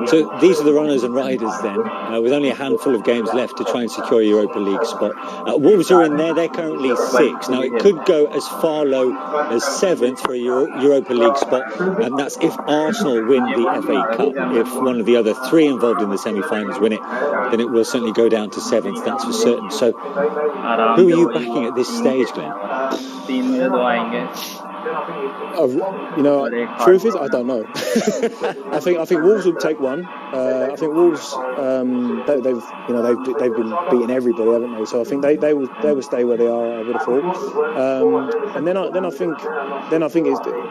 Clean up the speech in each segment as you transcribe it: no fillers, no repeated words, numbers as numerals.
So these are the runners and riders then, with only a handful of games left to try and secure a Europa League spot. Wolves are in there, they're currently 6th. Now it could go as far low as 7th for a Europa League spot, and that's if Arsenal win the FA Cup. If one of the other 3 involved in the semi-finals win it, then it will certainly go down to 7th, that's for certain. So who are you backing at this stage, Glenn? Truth is, I don't know. I think Wolves will take one. I think Wolves, they've been beating everybody, haven't they? So I think they will stay where they are. I would have thought. And then I think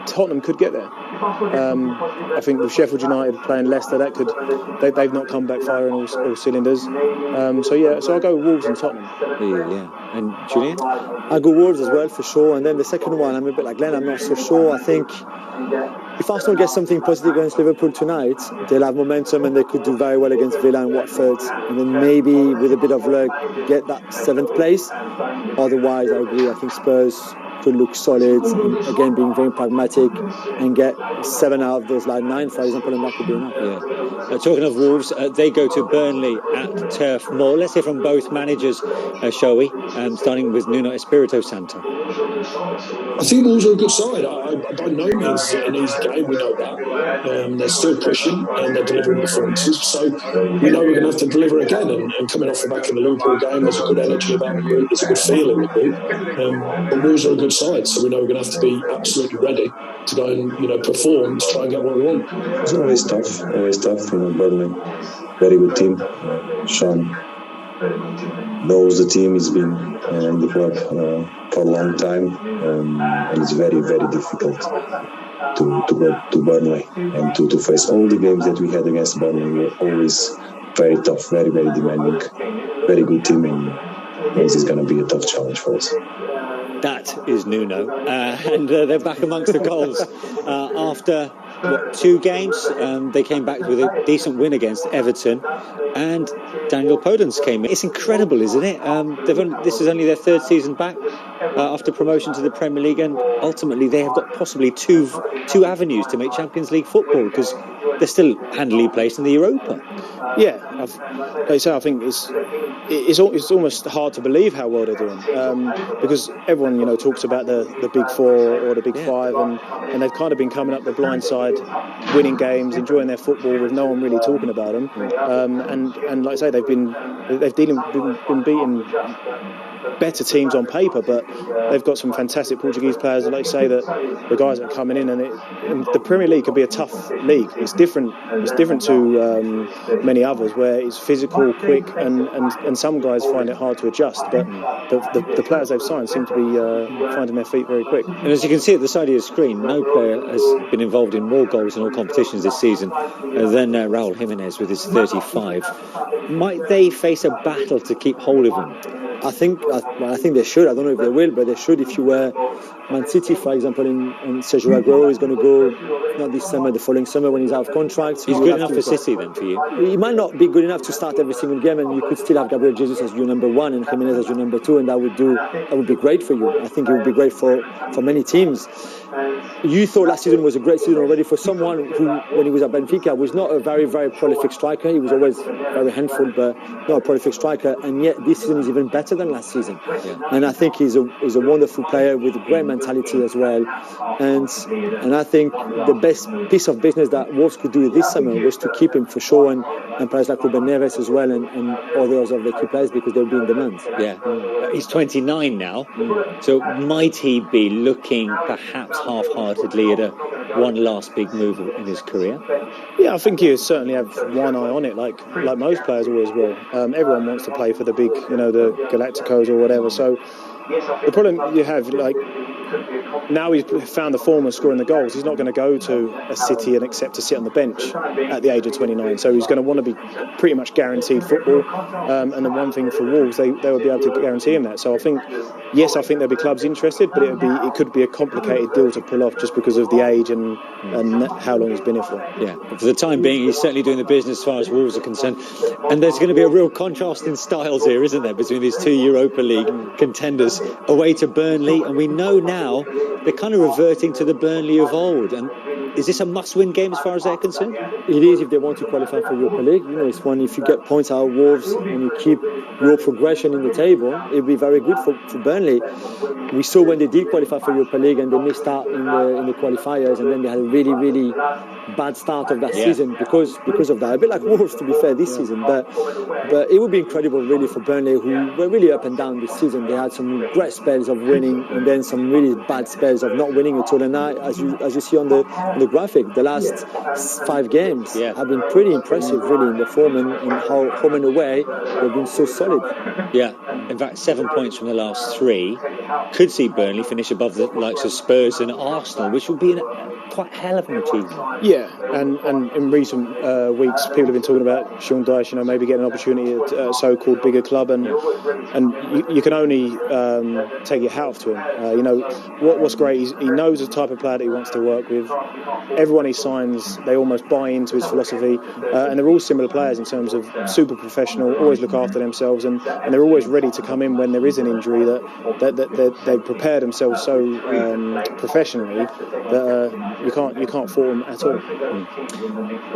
Tottenham could get there. I think with Sheffield United playing Leicester, they've not come back firing all cylinders. So I'll go with Wolves and Tottenham. Yeah. And Julian? I'll go Wolves as well for sure. And then the second one, I'm a bit like Glenn. I'm not so sure. I think if Arsenal gets something positive against Liverpool tonight, they'll have momentum and they could do very well against Villa and Watford, and then maybe with a bit of luck get that 7th place. Otherwise, I agree. I think Spurs could look solid, again being very pragmatic, and get 7 out of those 9, for example, and that could be enough. Yeah. Talking of Wolves, they go to Burnley at Turf Moor. Let's hear from both managers, shall we? Starting with Nuno Espirito Santo. I think Wolves are a good side. By no means is it an easy game, we know that. They're still pushing and they're delivering performances, so we know we're going to have to deliver again. And coming off the back of the Liverpool game, there's a good energy about the group, there's a good feel in the group. But Wolves are a good side, so we know we're going to have to be absolutely ready to go and perform to try and get what we want. It's always tough. Burnley, very good team. Sean knows the team. He's been in the club for a long time, and it's very, very difficult to go to Burnley and to face all the games that we had against Burnley. Were always very tough, very, very demanding, very good team, and this is going to be a tough challenge for us. That is Nuno, and they're back amongst the goals after 2 games. They came back with a decent win against Everton, and Daniel Podence came in. It's incredible, isn't it? This is only their 3rd season back after promotion to the Premier League, and ultimately they have got possibly two avenues to make Champions League football, because they're still handily placed in the Europa. Yeah, I think it's almost hard to believe how well they're doing, because everyone talks about the big 4 or the big 5, and they've kind of been coming up the blind side, winning games, enjoying their football with no one really talking about them. And like I say, they've been beating better teams on paper, but they've got some fantastic Portuguese players. And like you say, that the guys that are coming in, and the Premier League can be a tough league. It's different to many others, where it's physical, quick, and some guys find it hard to adjust. But the players they've signed seem to be finding their feet very quick. And as you can see at the side of your screen, no player has been involved in more goals in all competitions this season than Raúl Jiménez with his 35. Might they face a battle to keep hold of him? I think they should. I don't know if they will, but they should. If you were Man City, for example, and Sergio Aguero is going to go not this summer, the following summer when he's out of contract. He's good enough for City then for you? He might not be good enough to start every single game, and you could still have Gabriel Jesus as your number 1 and Jimenez as your number 2, and that would be great for you. I think it would be great for many teams. You thought last season was a great season already for someone who, when he was at Benfica, was not a very, very prolific striker. He was always very handful, but not a prolific striker. And yet this season is even better than last season. Yeah. And I think he's a wonderful player with a great mentality as well. And I think the best piece of business that Wolves could do this summer was to keep him for sure, and players like Ruben Neves as well, and others of the key players, because they'll be in demand. Yeah, he's 29 now, so might he be looking perhaps half-heartedly at one last big move in his career? Yeah, I think he'll certainly have one eye on it, like most players always will. Everyone wants to play for the big, the Galacticos or whatever. So the problem you have, now he's found the form of scoring the goals, he's not going to go to a City and accept to sit on the bench at the age of 29. So he's going to want to be pretty much guaranteed football. And the one thing for Wolves, they will be able to guarantee him that. So I think there'll be clubs interested, but it could be a complicated deal to pull off just because of the age and how long he's been here for. Yeah, but for the time being, he's certainly doing the business as far as Wolves are concerned. And there's going to be a real contrast in styles here, isn't there, between these 2 Europa League contenders, away to Burnley, and we know now they're kind of reverting to the Burnley of old, and is this a must-win game as far as they're concerned? It is if they want to qualify for Europa League. You know, it's one if you get points out of Wolves and you keep your progression in the table, it'll be very good for Burnley. We saw when they did qualify for Europa League and they missed out in the qualifiers, and then they had a really, really bad start of that season because of that. A bit like Wolves, to be fair, this season. But it would be incredible, really, for Burnley, who were really up and down this season. They had some great spells of winning and then some really bad spells of not winning at all. And now, as you see on the graphic, the last 5 games have been pretty impressive, really, in the form and how home and away they've been so solid. Yeah, in fact, 7 points from the last 3 could see Burnley finish above the likes of Spurs and Arsenal, which would be quite a hell of an achievement. Yeah, and in recent weeks, people have been talking about Sean Dyche, you know, maybe getting an opportunity at a so-called bigger club, and you can only take your hat off to him. You know, what's great is he knows the type of player that he wants to work with. Everyone he signs, they almost buy into his philosophy, and they're all similar players in terms of super professional, always look after themselves, and they're always ready to come in when there is an injury. That they prepare themselves so professionally that you can't fault them at all.